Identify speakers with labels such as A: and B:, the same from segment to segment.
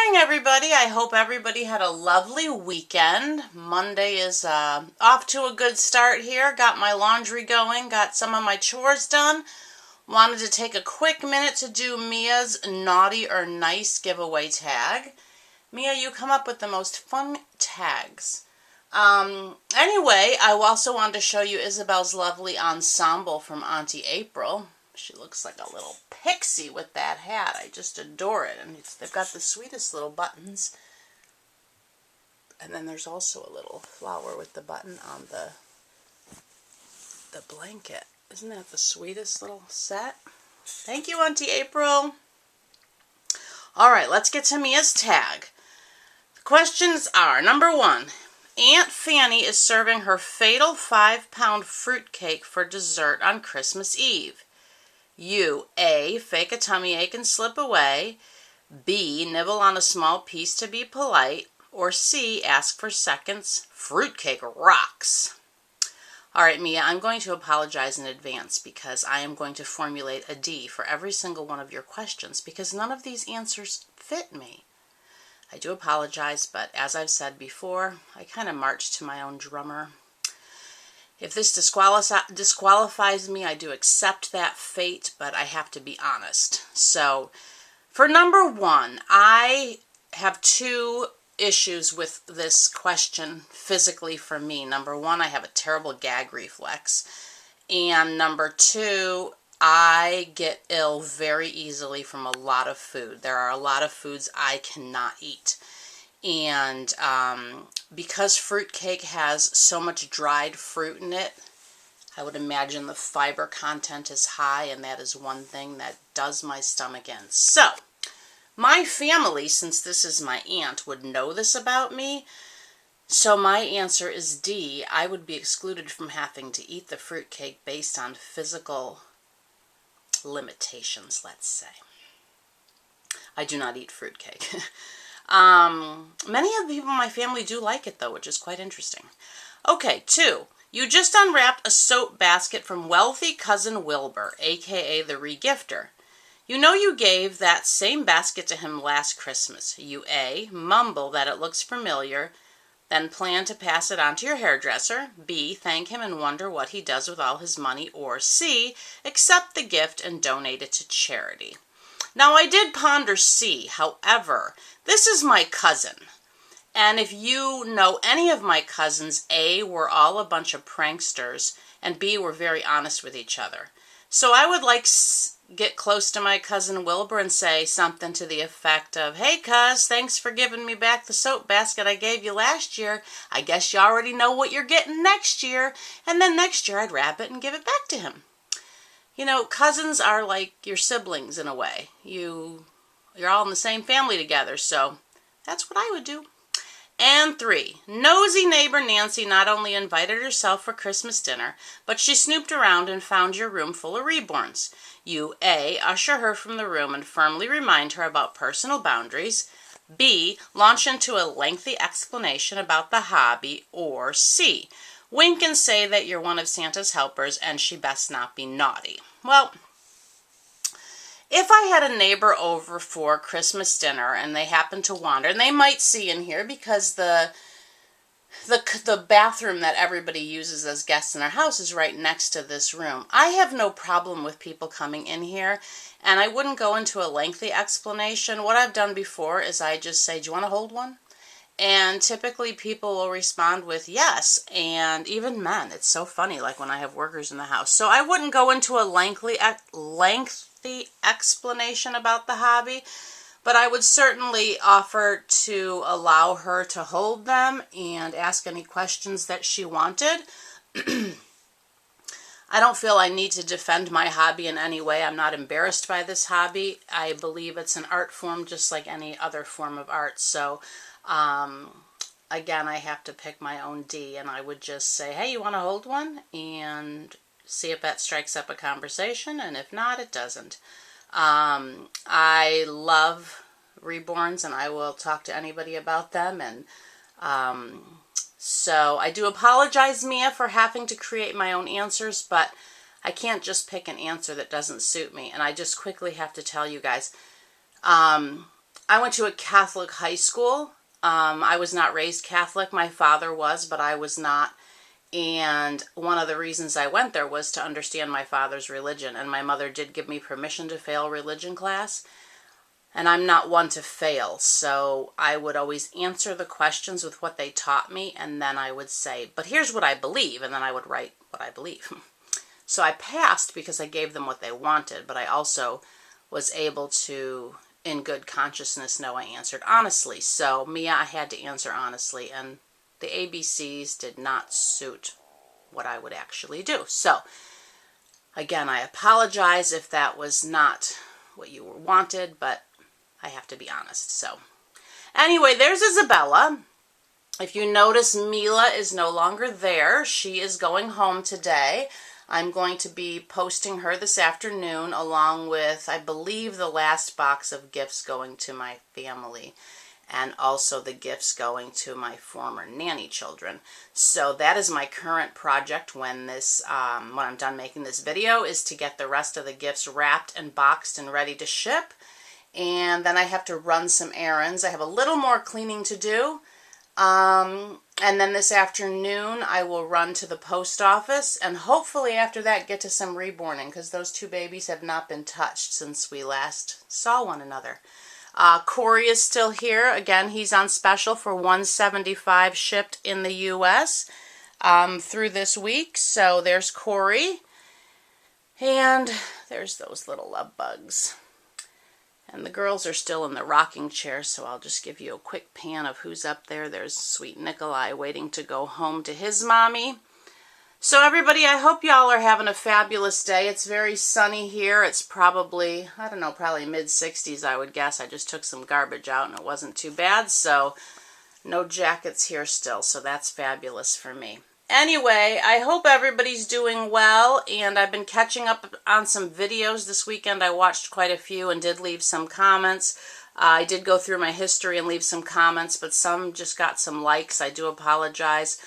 A: morning, everybody. I hope everybody had a lovely weekend. Monday is off to a good start here. Got my laundry going, got some of my chores done. Wanted to take a quick minute to do Mia's naughty or nice giveaway tag. Mia, you come up with the most fun tags. Anyway, I also wanted to show you Isabel's lovely ensemble from Auntie April. She looks like a little pixie with that hat. I just adore it. And they've got the sweetest little buttons. And then there's also a little flower with the button on the blanket. Isn't that the sweetest little set? Thank you, Auntie April. All right, let's get to Mia's tag. The questions are, number 1, Aunt Fanny is serving her fatal 5-pound fruitcake for dessert on Christmas Eve. You, A, fake a tummy ache and slip away, B, nibble on a small piece to be polite, or C, ask for seconds. Fruitcake rocks. All right, Mia, I'm going to apologize in advance because I am going to formulate a D for every single one of your questions because none of these answers fit me. I do apologize, but as I've said before, I kind of march to my own drummer. If this disqualifies me, I do accept that fate, but I have to be honest. So, for number 1, I have 2 issues with this question physically for me. Number 1, I have a terrible gag reflex. And number 2, I get ill very easily from a lot of food. There are a lot of foods I cannot eat. And because fruitcake has so much dried fruit in it, I would imagine the fiber content is high, and that is one thing that does my stomach in. So, my family, since this is my aunt, would know this about me. So my answer is D. I would be excluded from having to eat the fruitcake based on physical limitations, let's say. I do not eat fruitcake. Many of the people in my family do like it, though, which is quite interesting. Okay, 2. You just unwrapped a soap basket from wealthy cousin Wilbur, a.k.a. the regifter. You know you gave that same basket to him last Christmas. You A, mumble that it looks familiar, then plan to pass it on to your hairdresser. B, thank him and wonder what he does with all his money. Or C, accept the gift and donate it to charity. Now, I did ponder C. However, this is my cousin. And if you know any of my cousins, A, we're all a bunch of pranksters, and B, we're very honest with each other. So I would like get close to my cousin Wilbur and say something to the effect of, hey, cuz, thanks for giving me back the soap basket I gave you last year. I guess you already know what you're getting next year. And then next year I'd wrap it and give it back to him. You know, cousins are like your siblings in a way. You're all in the same family together, so that's what I would do. And 3, nosy neighbor Nancy not only invited herself for Christmas dinner, but she snooped around and found your room full of reborns. You A, usher her from the room and firmly remind her about personal boundaries. B, launch into a lengthy explanation about the hobby. Or C, wink and say that you're one of Santa's helpers and she best not be naughty. Well, if I had a neighbor over for Christmas dinner and they happen to wander, and they might see in here because the bathroom that everybody uses as guests in our house is right next to this room. I have no problem with people coming in here, and I wouldn't go into a lengthy explanation. What I've done before is I just say, do you want to hold one? And typically people will respond with yes, and even men. It's so funny, like when I have workers in the house. So I wouldn't go into a lengthy explanation about the hobby, but I would certainly offer to allow her to hold them and ask any questions that she wanted. I don't feel I need to defend my hobby in any way. I'm not embarrassed by this hobby. I believe it's an art form just like any other form of art. So again, I have to pick my own D, and I would just say, hey, you want to hold one? And see if that strikes up a conversation, and if not, it doesn't. I love reborns, and I will talk to anybody about them, and so I do apologize, Mia, for having to create my own answers, but I can't just pick an answer that doesn't suit me. And I just quickly have to tell you guys, I went to a Catholic high school. I was not raised Catholic. My father was, but I was not. And one of the reasons I went there was to understand my father's religion. And my mother did give me permission to fail religion class. And I'm not one to fail, so I would always answer the questions with what they taught me, and then I would say, but here's what I believe, and then I would write what I believe. So I passed because I gave them what they wanted, but I also was able to, in good consciousness, know I answered honestly. So Mia, I had to answer honestly, and the ABCs did not suit what I would actually do. So, again, I apologize if that was not what you wanted, but I have to be honest. So, anyway, there's Isabella. If you notice, Mila is no longer there. She is going home today. I'm going to be posting her this afternoon along with, I believe, the last box of gifts going to my family and also the gifts going to my former nanny children. So that is my current project when I'm done making this video, is to get the rest of the gifts wrapped and boxed and ready to ship. And then I have to run some errands. I have a little more cleaning to do. And then this afternoon I will run to the post office and hopefully after that get to some reborning, because those two babies have not been touched since we last saw one another. Corey is still here. Again, he's on special for $175 shipped in the U.S. Through this week. So there's Corey. And there's those little love bugs. And the girls are still in the rocking chair, so I'll just give you a quick pan of who's up there. There's sweet Nikolai waiting to go home to his mommy. So everybody, I hope y'all are having a fabulous day. It's very sunny here. It's probably, I don't know, probably mid-60s, I would guess. I just took some garbage out and it wasn't too bad, so no jackets here still, so that's fabulous for me. Anyway, I hope everybody's doing well, and I've been catching up on some videos this weekend. I watched quite a few and did leave some comments. I did go through my history and leave some comments, but some just got some likes. I do apologize.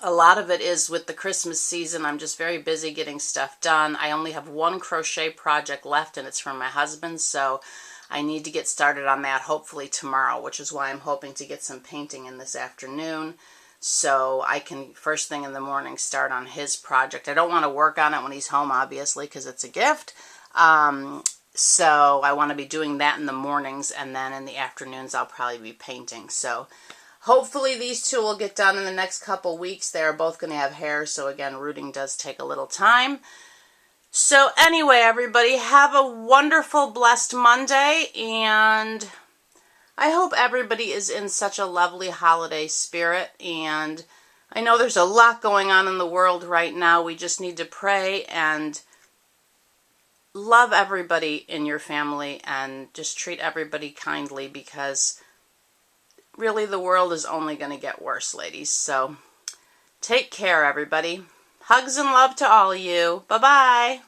A: A lot of it is with the Christmas season. I'm just very busy getting stuff done. I only have one crochet project left, and it's from my husband, so I need to get started on that hopefully tomorrow, which is why I'm hoping to get some painting in this afternoon so I can, first thing in the morning, start on his project. I don't want to work on it when he's home, obviously, because it's a gift. So I want to be doing that in the mornings, and then in the afternoons I'll probably be painting. So hopefully these two will get done in the next couple weeks. They're both going to have hair, so again, rooting does take a little time. So anyway, everybody, have a wonderful, blessed Monday, and I hope everybody is in such a lovely holiday spirit. And I know there's a lot going on in the world right now. We just need to pray and love everybody in your family and just treat everybody kindly, because really the world is only going to get worse, ladies. So take care, everybody. Hugs and love to all of you. Bye-bye.